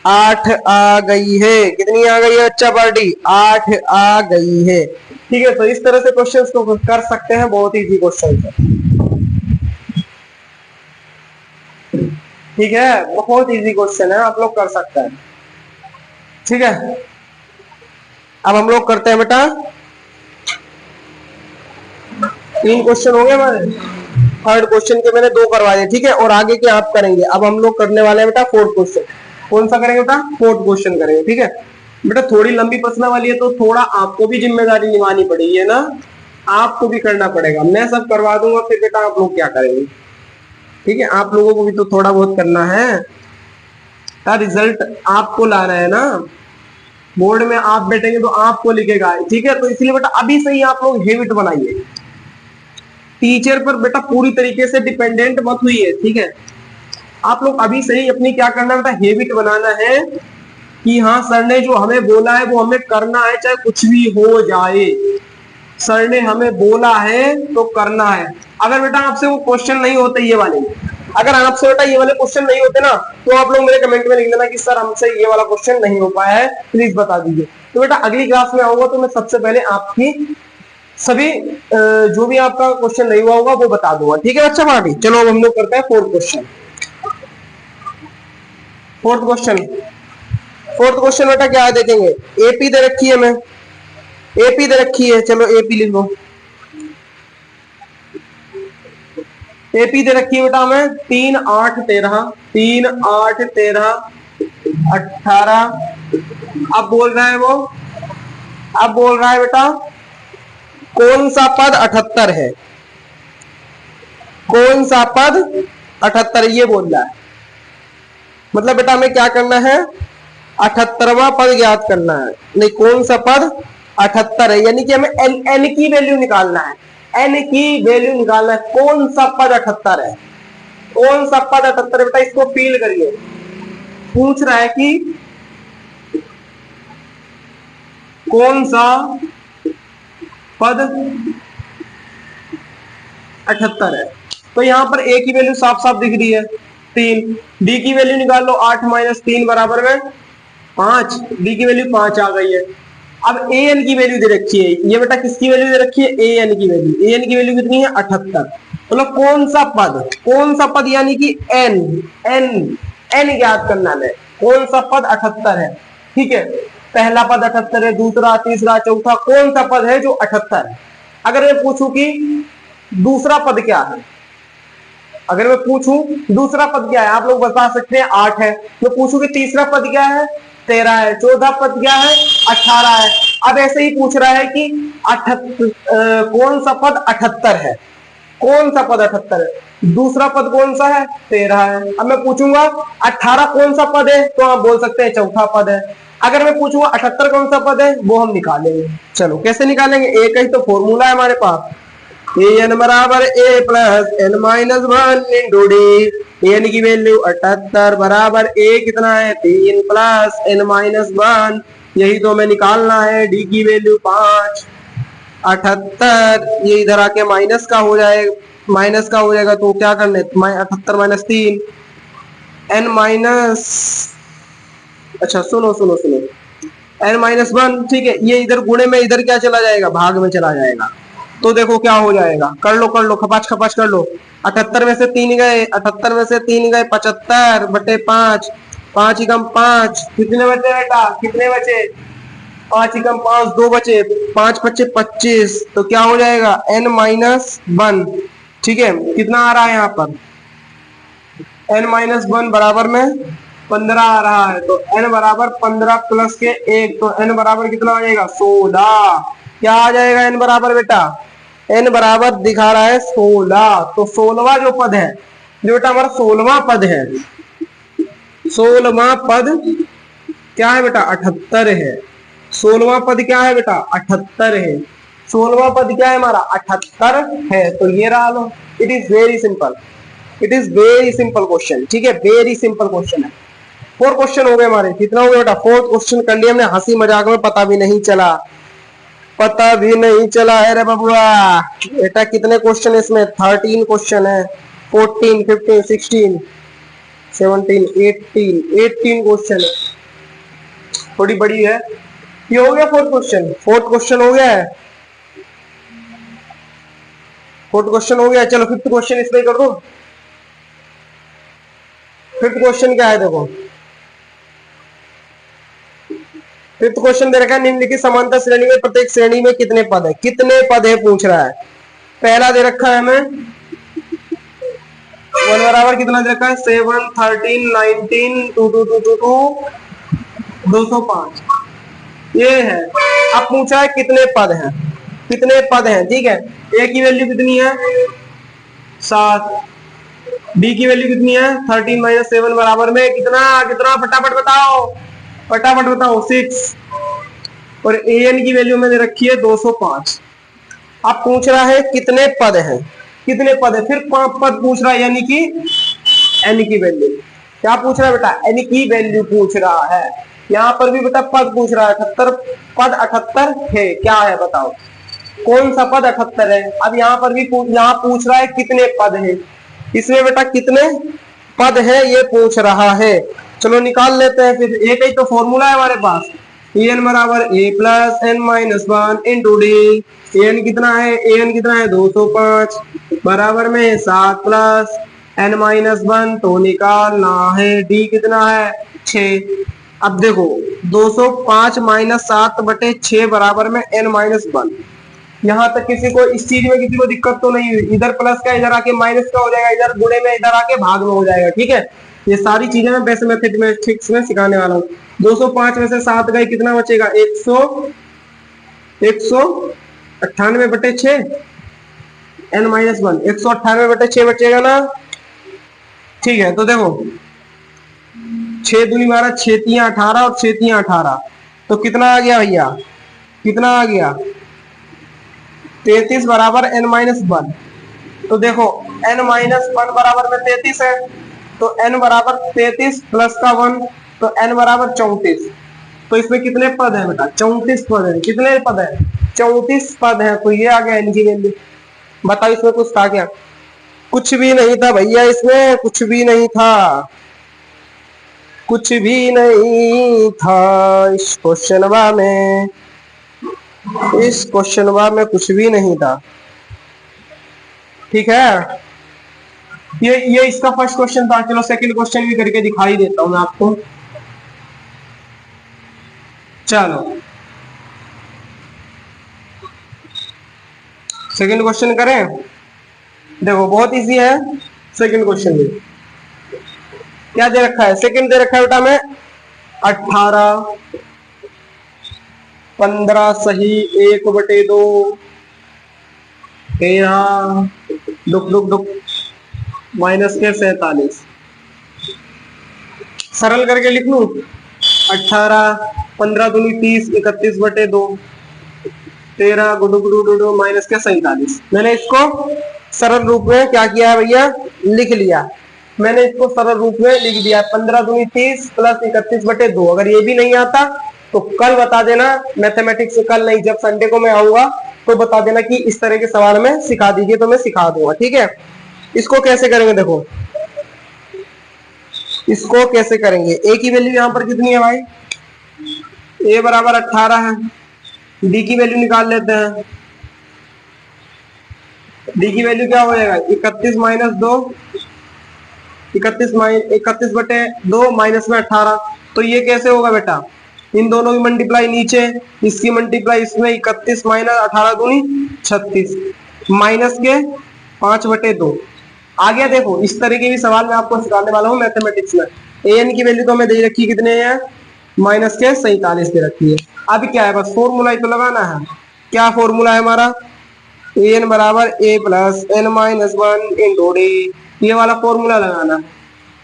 Speaker 1: 8 आ गई है। कितनी आ गई है बच्चा पार्टी? 8 आ गई है। ठीक है, तो इस तरह से क्वेश्चंस को कर सकते हैं, बहुत इजी क्वेश्चन है। ठीक है, बहुत इजी क्वेश्चन है, आप लोग कर सकते हैं। ठीक है, अब हम लोग करते हैं बेटा 3 क्वेश्चन हो गए हमारे। थर्ड क्वेश्चन के मैंने 2 करवा दिए। ठीक है, और आगे के आप करेंगे। अब हम लोग करने वाले हैं बेटा 4th क्वेश्चन। कौन सा करेंगे बेटा? 4th क्वेश्चन करेंगे। ठीक है बेटा, थोड़ी लंबी प्रश्न वाली है तो थोड़ा आपको भी जिम्मेदारी निभानी पड़ेगी, है ना? आपको भी करना पड़ेगा। मैं सब करवा दूंगा, फिर बेटा आप लोग क्या करेंगे? ठीक है, आप लोगों को भी तो थोड़ा बहुत करना है। रिजल्ट आपको लाना है ना, बोर्ड में आप बैठेंगे तो आपको लिखेगा। ठीक है, तो इसलिए बेटा अभी से ही आप लोग हैबिट बनाइए। टीचर पर बेटा पूरी तरीके से डिपेंडेंट मत हुई है। ठीक है, आप लोग अभी से ही अपनी क्या करना है बेटा? हैबिट बनाना है कि हाँ सर ने जो हमें बोला है वो हमें करना है, चाहे कुछ भी हो जाए। सर ने हमें बोला है तो करना है। अगर बेटा आपसे वो क्वेश्चन नहीं होते ये वाले, अगर आपसे बेटा ये वाले क्वेश्चन नहीं होते ना, तो आप लोग मेरे कमेंट में लिख देना कि सर हमसे ये वाला क्वेश्चन नहीं हो पाया है, प्लीज बता दीजिए। तो बेटा अगली क्लास में आऊंगा तो मैं सबसे पहले आपकी सभी जो भी आपका क्वेश्चन नहीं हुआ होगा वो बता दूंगा। ठीक है बच्चा पार्टी, चलो अब हम लोग करते हैं 4th क्वेश्चन। 4th क्वेश्चन बेटा क्या है देखेंगे। एपी दे रखी है, मैं एपी दे रखी है, चलो एपी लिख लो। एपी दे रखी है बेटा हमें 3 8 13, 3 8 13 18। अब बोल रहा है वो, अब बोल रहा है बेटा कौन सा पद 78 है? कौन सा पद 78 ये बोल रहा है। मतलब बेटा हमें क्या करना है? 78वां पद ज्ञात करना है। नहीं, कौन सा पद 78 है, यानी कि हमें एन की वैल्यू निकालना है। एन की वैल्यू निकालना है। कौन सा पद 78 है? कौन सा पद 78 है बेटा? इसको फील करिए। पूछ रहा है कि कौन सा पद 78 है। तो यहां पर ए की वैल्यू साफ साफ दिख रही है 3। डी की वैल्यू निकाल लो, 8 - 3 बराबर में 5। डी की वैल्यू 5 आ गई है। अब ए एन की वैल्यू दे रखी है। ये बेटा किसकी वैल्यू दे रखी है? ए एन की वैल्यू। ए एन की वैल्यू कितनी है? 78। मतलब कौन सा पद, कौन सा पद यानी कि एन एन एन ज्ञात करना है। कौन सा पद 78 है? ठीक है, पहला पद 78 है, दूसरा, तीसरा, चौथा, कौन सा पद है जो 78 है? अगर मैं पूछूं कि दूसरा पद क्या है, अगर मैं पूछूं दूसरा पद क्या है, आप लोग बता सकते हैं 8 है। मैं पूछूं कि तीसरा पद क्या है? 13 है। चौथा पद क्या है? 18 है। अब ऐसे ही पूछ रहा है कि कौन सा पद 78 है? कौन सा पद 78 है? दूसरा पद कौन सा है? 13 है। अब मैं पूछूंगा 18 कौन सा पद है, तो आप बोल सकते हैं चौथा पद है। अगर मैं पूछूंगा 78 कौन सा पद है, वो हम निकालेंगे। चलो कैसे निकालेंगे? एक ही तो फॉर्मूला है हमारे पास, एन बराबर A plus N minus 1 into D. N की वैल्यू 78 बराबर ए कितना है? 3 प्लस एन माइनस 1, यही तो हमें निकालना है। डी की वैल्यू 5। 78 ये इधर आके माइनस का हो जाएगा, माइनस का हो जाएगा तो क्या करना है? 78 - 3 एन माइनस, अच्छा सुनो सुनो सुनो, एन माइनस 1। ठीक है, ये इधर गुणे में इधर क्या चला जाएगा? भाग में चला जाएगा। तो देखो क्या हो जाएगा, कर लो खपाच खपाच कर लो। 78 में से 3 गए, 78 में से 3 गए 75 बटे 5, 5 एकम 5, कितने बचे बेटा? कितने बचे? 5 एकम 5, 2 बचे, 5 × 5 = 25। तो क्या हो जाएगा? n - 1। ठीक है, कितना आ रहा है यहाँ पर? n - 1 बराबर में 15 आ रहा है। तो n बराबर 15 प्लस के 1, तो n बराबर कितना आ जाएगा? 16। क्या आ जाएगा n बराबर बेटा? n बराबर दिखा रहा है 16। तो 16वां जो पद है, जो बेटा हमारा 16वां पद है, 16वां पद क्या है बेटा? 78 है। 16वां पद क्या है बेटा? 78 है। 16वां पद क्या है हमारा? 78 है। तो ये रहा लो। It is very simple, it is very simple question. ठीक है, वेरी सिंपल क्वेश्चन है। 4 क्वेश्चन हो गए हमारे। कितना हो गया बेटा? 4th क्वेश्चन कर लिया हमने, हंसी मजाक में पता भी नहीं चला। पता भी नहीं चला है रे बबुआ। बेटा कितने क्वेश्चन इसमें? 13 क्वेश्चन है। 14, 15, 16, 17, 18 क्वेश्चन है, थोड़ी बड़ी है। ये हो गया फोर्थ क्वेश्चन हो गया है। फोर्थ क्वेश्चन हो गया। चलो फिफ्थ क्वेश्चन इसमें कर दो। फिफ्थ क्वेश्चन क्या है देखो। फिफ्थ क्वेश्चन दे रखा है निम्नलिखित समांतर श्रेणी में प्रत्येक श्रेणी में कितने पद है? कितने पद है पूछ रहा है। पहला दे रखा है हमें 1 बराबर कितना दे रखा है? 7, 13, 19, 2, 2, 2, 2, 2, 205 ये है। अब पूछा है कितने पद हैं, कितने पद हैं। ठीक है, ए की वैल्यू कितनी है? 7। बी की वैल्यू कितनी है? 13 माइनस 7 बराबर में कितना? कितना फटाफट बताओ, फटाफट बताओ। 6। और ए एन की वैल्यू मैंने रखी है 205। अब पूछ रहा है कितने पद हैं, कितने पद है। फिर पद पूछ रहा है, यानी कि एन की वैल्यू। क्या पूछ रहा है बेटा? एन की वैल्यू पूछ रहा है। यहाँ पर भी बेटा पद पूछ रहा है। 78 पद 78 है, क्या है बताओ कौन सा पद 78 है। अब यहाँ पर भी यहाँ पूछ रहा है कितने पद है। इसमें बेटा कितने पद है ये पूछ रहा है। चलो निकाल लेते हैं फिर। एक ही तो फॉर्मूला है हमारे पास, एन बराबर A plus N minus 1 into D. N कितना है? एन कितना है? 205 बराबर में 7 प्लस एन माइनस 1 तो निकालना है। डी कितना है? 6। अब देखो 205 माइनस 7 बटे 6 बराबर में एन माइनस 1। यहाँ तक किसी को इस चीज में किसी को दिक्कत तो नहीं हुई? इधर प्लस का इधर आके माइनस का हो जाएगा, इधर गुणे में इधर आके भाग में हो जाएगा। ठीक है, ये सारी चीजें मैं वैसे मैथमेटिक्स में सिखाने वाला हूँ। 205 में से 7 गए, कितना बचेगा? 198 बटे 6 एन माइनस 1, 198 बटे 6 बचेगा ना। ठीक है, तो देखो 6 दूनी 12, 6 3 18 और 6 3 18 तो कितना आ गया भैया? कितना आ गया? 33 बराबर एन माइनस 1। तो देखो एन माइनस 1 बराबर में 33 है, तो एन बराबर 33 प्लस का 1 तो एन बराबर 34। तो इसमें कितने पद है बेटा? 34 पद है। कितने पद है? 34 पद है। तो ये आ गया एन की वैल्यू। बताओ इसमें कुछ था क्या? कुछ भी नहीं था भैया, इसमें कुछ भी नहीं था, कुछ भी नहीं था इस क्वेश्चन में। इस क्वेश्चन में कुछ भी नहीं था। ठीक है, ये इसका फर्स्ट क्वेश्चन था। चलो सेकंड क्वेश्चन भी करके दिखाई देता हूं मैं आपको। चलो सेकंड क्वेश्चन करें। देखो बहुत इजी है सेकंड क्वेश्चन भी। क्या दे रखा है? सेकंड दे रखा है बेटा में 18, 15 सही 1/2, 13 दुख दुख दुख माइनस के 47। सरल करके लिख लू 18, 15 दूनी 30, 31/2, 13 गुडू गुडू गुडू माइनस के 47। मैंने इसको सरल रूप में क्या किया है भैया? लिख लिया। मैंने इसको सरल रूप में लिख दिया 15 दूनी 30 प्लस 31/2। अगर ये भी नहीं आता तो कल बता देना मैथमेटिक्स, कल नहीं जब संडे को मैं आऊंगा तो बता देना कि इस तरह के सवाल में सिखा दीजिए, तो मैं सिखा दूंगा। ठीक है, इसको कैसे करेंगे देखो, इसको कैसे करेंगे। ए की वैल्यू यहाँ पर कितनी है भाई? ए बराबर 18 है। डी की वैल्यू निकाल लेते हैं। डी की वैल्यू क्या हो जाएगा? 31 माइनस 2, 31/2 माइनस में 18। तो ये कैसे होगा बेटा? इन दोनों की मल्टीप्लाई नीचे, इसकी मल्टीप्लाई इसमें, 31 माइनस 18 दूनी 36 माइनस के 5/2 आ गया। देखो इस तरह के भी सवाल मैं आपको सिखाने वाला हूँ मैथमेटिक्स में। ए एन की वैल्यू तो हमें दे रखी कितने है? माइनस के 47 दे रखी है। अभी क्या है? बस फॉर्मूला ही तो लगाना है। क्या फॉर्मूला है हमारा? ए एन बराबर A plus N minus 1 into D. ये वाला फॉर्मूला लगाना है।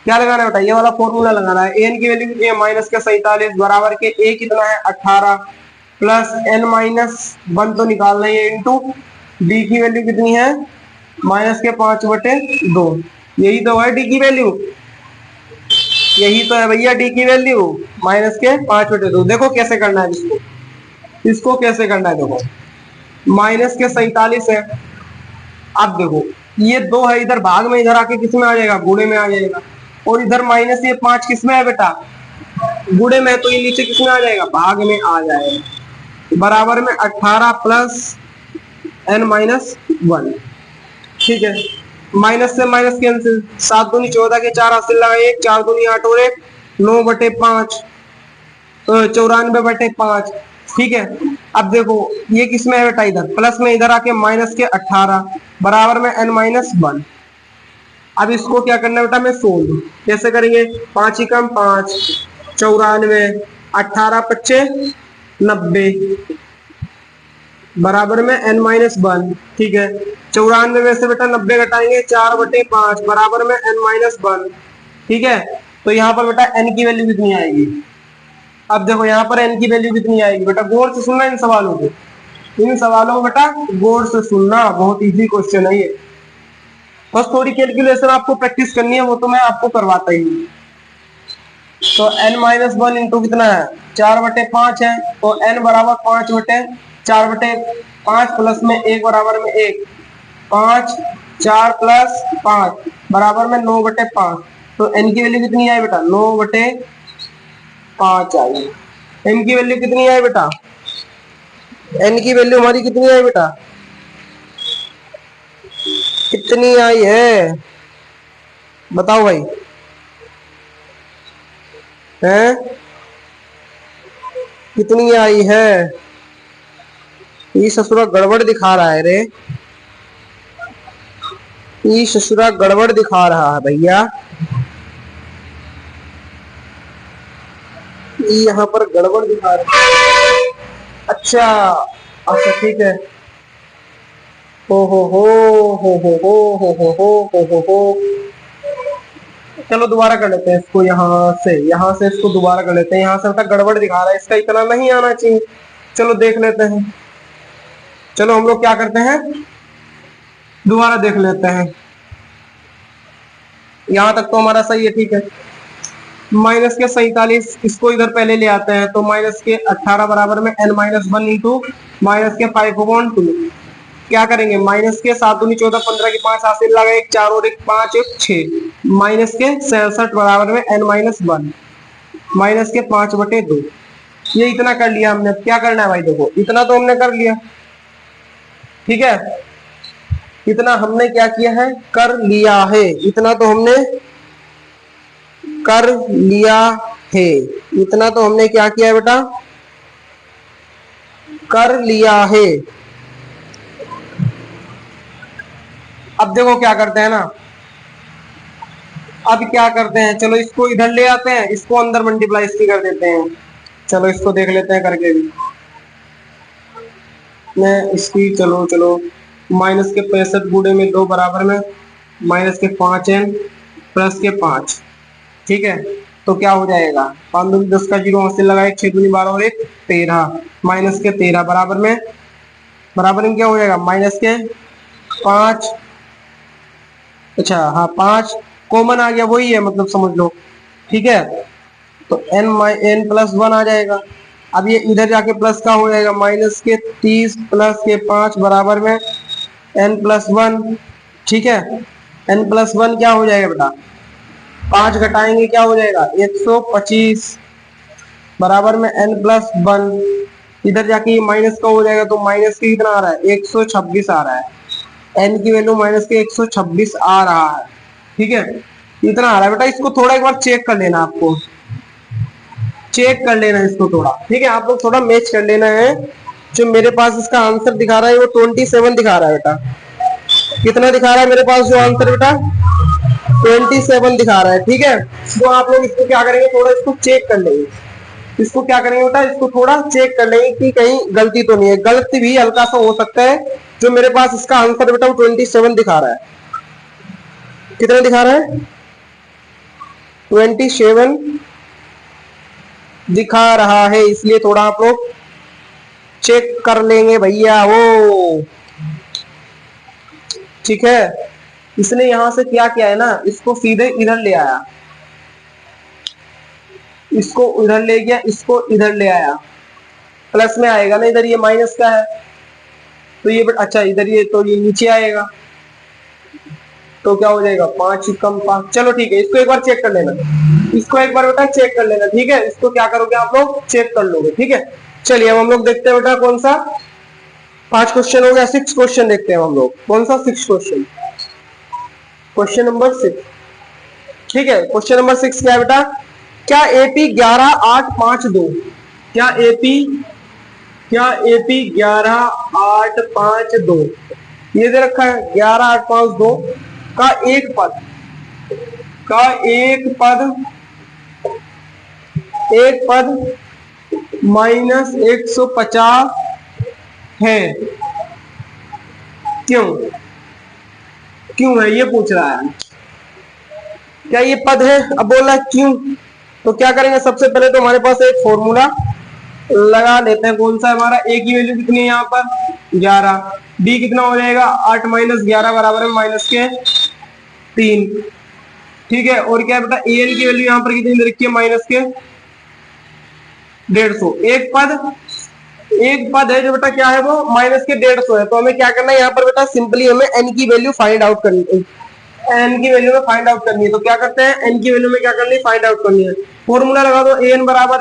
Speaker 1: क्या लगाना है बेटा? ये वाला फॉर्मूला लगाना है। एन की वैल्यू कितनी है? माइनस के 47 बराबर के ए कितना है? 18 प्लस एन माइनस 1 तो निकालना है इंटू डी की वैल्यू कितनी है? माइनस के 5/2। यही तो है डी की वैल्यू, यही तो है भैया डी की वैल्यू, माइनस के 5/2। देखो कैसे करना है इसको, इसको कैसे करना है देखो। माइनस के 47 है। अब देखो ये 2 है, इधर भाग में, इधर आके किस में आ जाएगा, गुणे में आ जाएगा। और इधर माइनस ये 5 किस में है बेटा, गुणे में, तो ये नीचे किस में आ जाएगा, भाग में आ जाएगा। बराबर में 18 प्लस n माइनस 1। ठीक है, माइनस से माइनस कैंसिल, 7 दूनी 14 के 4 हासिल लगाए, 4 दूनी 8 और 1 9/5, 94/5। ठीक है, अब देखो ये किसमें है बेटा, इधर प्लस में, इधर आके माइनस के 18 बराबर में n माइनस 1। अब इसको क्या करना है बेटा, मैं सोल्व कैसे करेंगे, 5 ही कम 5, 94, 18 पच्चे 90 बराबर में n माइनस 1। ठीक है, 94 में से बेटा 90 घटाएंगे, 4/5 बराबर में n माइनस 1। ठीक है, तो यहाँ पर बेटा n की वैल्यू कितनी आएगी, अब देखो यहाँ पर n की वैल्यू कितनी आएगी बेटा, गौर से सुनना इन सवालों को, इन सवालों को बेटा गौर से सुनना, बहुत इजी क्वेश्चन है ये। बस थोड़ी कैलकुलेशन आपको प्रैक्टिस करनी है, वो तो मैं आपको करवाता ही हूँ। तो n माइनस 1 इंटू कितना है, 4/5 है, तो n बराबर 5/4/5 प्लस में 1 बराबर में 1, 5 4 प्लस 5 बराबर में 9/5। तो n की वैल्यू कितनी आई बेटा, 9/5 आई। n की वैल्यू कितनी आई बेटा, n की वैल्यू हमारी कितनी आई बेटा, कितनी आई है बताओ भाई, हैं कितनी आई है, ये ससुरा गड़बड़ दिखा रहा है रे, ये ससुरा गड़बड़ दिखा रहा है भैया, ये यहाँ पर गड़बड़ दिखा रहा है। अच्छा अच्छा ठीक है, हो हो हो हो हो हो हो हो हो हो हो। चलो दोबारा कर लेते हैं इसको, यहाँ से इसको दोबारा कर लेते हैं, यहाँ से बेटा गड़बड़ दिखा रहा है, इसका इतना नहीं आना चाहिए। चलो देख लेते हैं, चलो हम लोग क्या करते हैं, दोबारा देख लेते हैं। यहां तक तो हमारा सही है, ठीक है। माइनस के 47 इसको इधर पहले ले आते हैं, तो माइनस के 18 बराबर में n माइनस 1 इंटू माइनस के 5/2। क्या करेंगे, माइनस के 7 दूनी 14, 15 के 5 हासिल लगा, 1 4 और 1 5 1 6 माइनस के 67 बराबर में n माइनस 1 माइनस के 5/2। ये इतना कर लिया हमने, अब क्या करना है भाई, देखो इतना तो हमने कर लिया, ठीक है, इतना हमने क्या किया है, कर लिया है, इतना तो हमने कर लिया है, इतना तो हमने क्या किया है बेटा, कर लिया है। अब देखो क्या करते हैं ना, अब क्या करते हैं, चलो इसको इधर ले आते हैं, इसको अंदर मल्टीप्लाई इसकी कर देते हैं। चलो इसको देख लेते हैं करके भी, मैं इसकी चलो चलो माइनस के 65 गुणे में 2 बराबर में माइनस के 5n प्लस के 5। ठीक है, तो क्या हो जाएगा, 5 दूनी 10 का 0 हासिल लगाए, 6 दूनी 12 और 1 13 माइनस के 13 बराबर में क्या हो जाएगा, माइनस के 5, अच्छा हाँ 5 कॉमन आ गया, वही है मतलब समझ लो। ठीक है, तो n प्लस 1 आ जाएगा। अब ये इधर जाके प्लस का हो जाएगा, माइनस के 30 प्लस के 5 बराबर में n प्लस 1। ठीक है, n प्लस 1 क्या हो जाएगा बेटा, 5 घटाएंगे क्या हो जाएगा, 125 बराबर में n प्लस 1। इधर जाके ये माइनस का हो जाएगा, तो माइनस के कितना आ रहा है, 126 आ रहा है, n की वैल्यू माइनस के 126 आ रहा है। ठीक है, इतना आ रहा है बेटा, इसको थोड़ा एक बार चेक कर लेना, आपको चेक कर लेना इसको थोड़ा, ठीक है, आप लोग थोड़ा मैच कर लेना है। जो मेरे पास इसका आंसर दिखा रहा है वो 27 दिखा रहा है बेटा, कितना दिखा रहा है मेरे पास जो आंसर बेटा, 27 दिखा रहा है। ठीक है, तो आप लोग इसको क्या करेंगे, थोड़ा इसको चेक कर लेंगे, इसको क्या करेंगे बेटा, इसको थोड़ा चेक कर लेंगे कि कहीं गलती तो नहीं है, गलती भी हल्का सा हो सकता है। जो मेरे पास इसका आंसर बेटा वो 27 दिखा रहा है, कितना दिखा रहा है, 27 दिखा रहा है, इसलिए थोड़ा आप लोग चेक कर लेंगे भैया वो। ठीक है, इसने यहां से क्या किया है ना, इसको सीधे इधर ले आया, इसको इधर ले गया, इसको इधर ले आया, प्लस में आएगा ना, इधर ये माइनस का है, तो ये अच्छा इधर ये तो ये नीचे आएगा, तो क्या हो जाएगा 5 कम 5। चलो ठीक है, इसको एक बार चेक कर लेना, इसको एक बार बेटा चेक कर लेना, ठीक है। इसको क्या करोगे आप लोग, चेक कर लोगे, ठीक है। चलिए अब हम लोग देखते हैं बेटा कौन सा 5 क्वेश्चन हो गया, 6 क्वेश्चन देखते हैं हम लोग। कौन सा 6 क्वेश्चन, क्वेश्चन नंबर 6, ठीक है। क्वेश्चन नंबर 6 क्या है बेटा, क्या एपी 11 8 5 2, क्या एपी 11 8 5 2 ये दे रखा है 11 8 5 2 का एक पद माइनस 150 है, क्यों है ये पूछ रहा है। क्या ये पद है, अब बोल रहा है क्यों, तो क्या करेंगे, सबसे पहले तो हमारे पास एक फॉर्मूला लगा लेते हैं। कौन सा हमारा, ए की वैल्यू कितनी है यहाँ पर 11, बी कितना हो जाएगा 8 माइनस 11 बराबर है माइनस के 3, ठीक है। और क्या है बेटा, ए एन की वैल्यू यहाँ पर कितनी दे रखी है माइनस के 150। एक पद है जो बेटा क्या है वो माइनस के 150 है, तो हमें क्या करना है यहाँ पर बेटा, सिंपली हमें एन की वैल्यू फाइंड आउट करनी है, एन की वैल्यू में फाइंड आउट करनी है। तो क्या करते हैं, एन की वैल्यू में क्या करनी है, फाइंड आउट करनी है। फॉर्मूला लगा दो, ए एन बराबर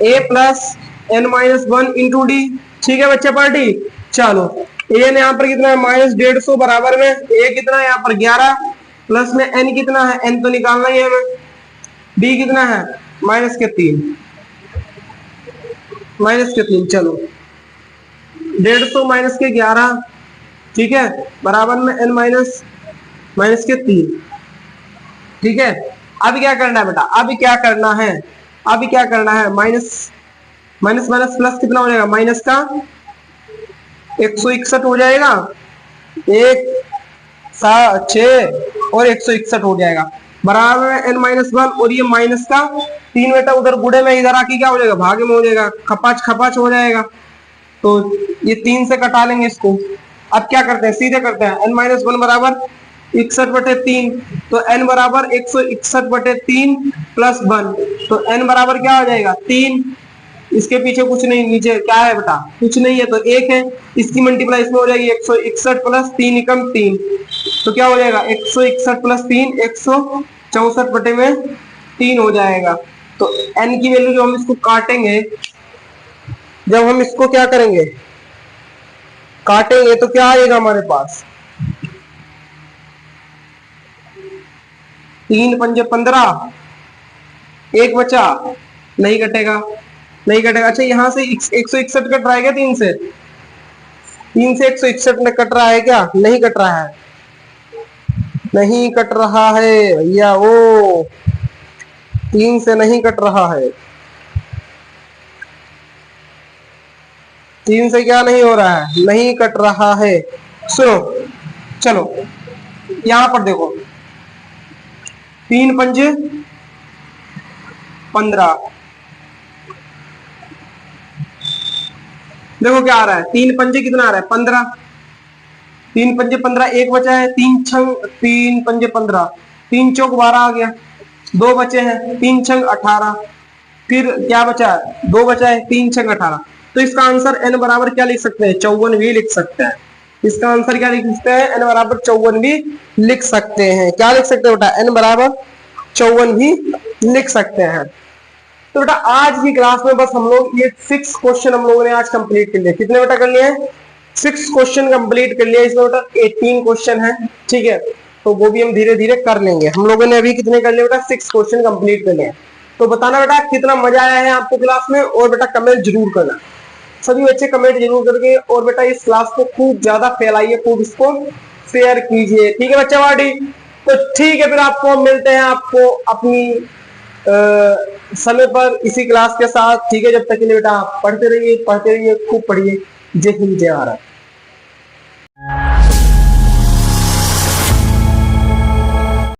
Speaker 1: A plus N minus 1 into D, ठीक है बच्चे पार्टी। चलो ए एन यहाँ पर कितना है माइनस 150 बराबर में ए कितना है यहाँ पर 11 प्लस में एन कितना है, एन तो निकालना ही है हमें, डी कितना है माइनस के 3, चलो 150 माइनस के 11, ठीक है, बराबर में एन माइनस के 3, ठीक है। अभी क्या करना है बेटा, अभी क्या करना है, माइनस प्लस कितना हो जाएगा, माइनस का 161 हो जाएगा, 1 7 6 और 161 हो जाएगा, बराबर में एन माइनस 1 और ये माइनस का 3 बेटा उधर गुड़े में इधर आके क्या हो जाएगा, भागे में हो जाएगा, खपाच हो जाएगा, तो ये 3 से कटा लेंगे इसको। अब क्या करते हैं, सीधे करते हैं, एन माइनस 1 बराबर 61/3, तो एन बराबर 161/3 प्लस 1, तो एन बराबर क्या हो जाएगा 3, इसके पीछे कुछ नहीं, नीचे क्या है बेटा कुछ नहीं है तो 1 है, इसकी मल्टीप्लाई इसमें हो जाएगी 161 प्लस 3 एकम 3, तो क्या हो जाएगा 161 प्लस 3 164/3 हो जाएगा। तो एन की वैल्यू जो हम इसको काटेंगे, जब हम इसको क्या करेंगे काटेंगे, तो क्या आएगा हमारे पास 3 पंजे 15, एक बचा, नहीं कटेगा। अच्छा यहाँ से 161 कट रहा है क्या, 3 से 161 कट रहा है क्या, नहीं कट रहा है भैया, वो 3 से नहीं कट रहा है, 3 से क्या नहीं हो रहा है, नहीं कट रहा है। सुनो चलो यहां पर देखो, 3 पंजे 15, देखो क्या आ रहा है, 3 पंजे कितना आ रहा है 15, 3 पंजे 15, एक बचा है, 3 पंजे 15, 3 चौक 12 आ गया, 2 बचे हैं, 3 छंग 18, फिर क्या बचा है 2 बचा है, 3 छंग 18, तो इसका आंसर n बराबर क्या लिख सकते हैं 54 भी लिख सकते हैं। इसका आंसर क्या लिख सकते हैं, n बराबर 54 भी लिख सकते हैं। क्या लिख सकते हैं बेटा, n बराबर 54 भी लिख सकते हैं। तो बेटा आज की क्लास में बस हम लोग ये 6 क्वेश्चन हम लोगों ने आज कंप्लीट कर लिए। कितने बेटा कर लिए हैं, 6 क्वेश्चन कंप्लीट कर लिए। इसमें बेटा 18 क्वेश्चन है, ठीक है, तो वो भी हम धीरे धीरे कर लेंगे। हम लोगों ने अभी कितने कर लिए बेटा, 6 क्वेश्चन कंप्लीट कर लिए। तो बताना बेटा कितना मजा आया है आपको क्लास में, और बेटा कमेंट जरूर करना, सभी बच्चे कमेंट जरूर करके, और बेटा इस क्लास को खूब ज्यादा फैलाइए, खूब इसको शेयर कीजिए, ठीक है बच्चा वाडी। तो ठीक है, फिर आपको मिलते हैं आपको अपनी समय पर इसी क्लास के साथ, ठीक है। जब तक के लिए बेटा पढ़ते रहिए, खूब पढ़िए। जय हिंद जय भारत।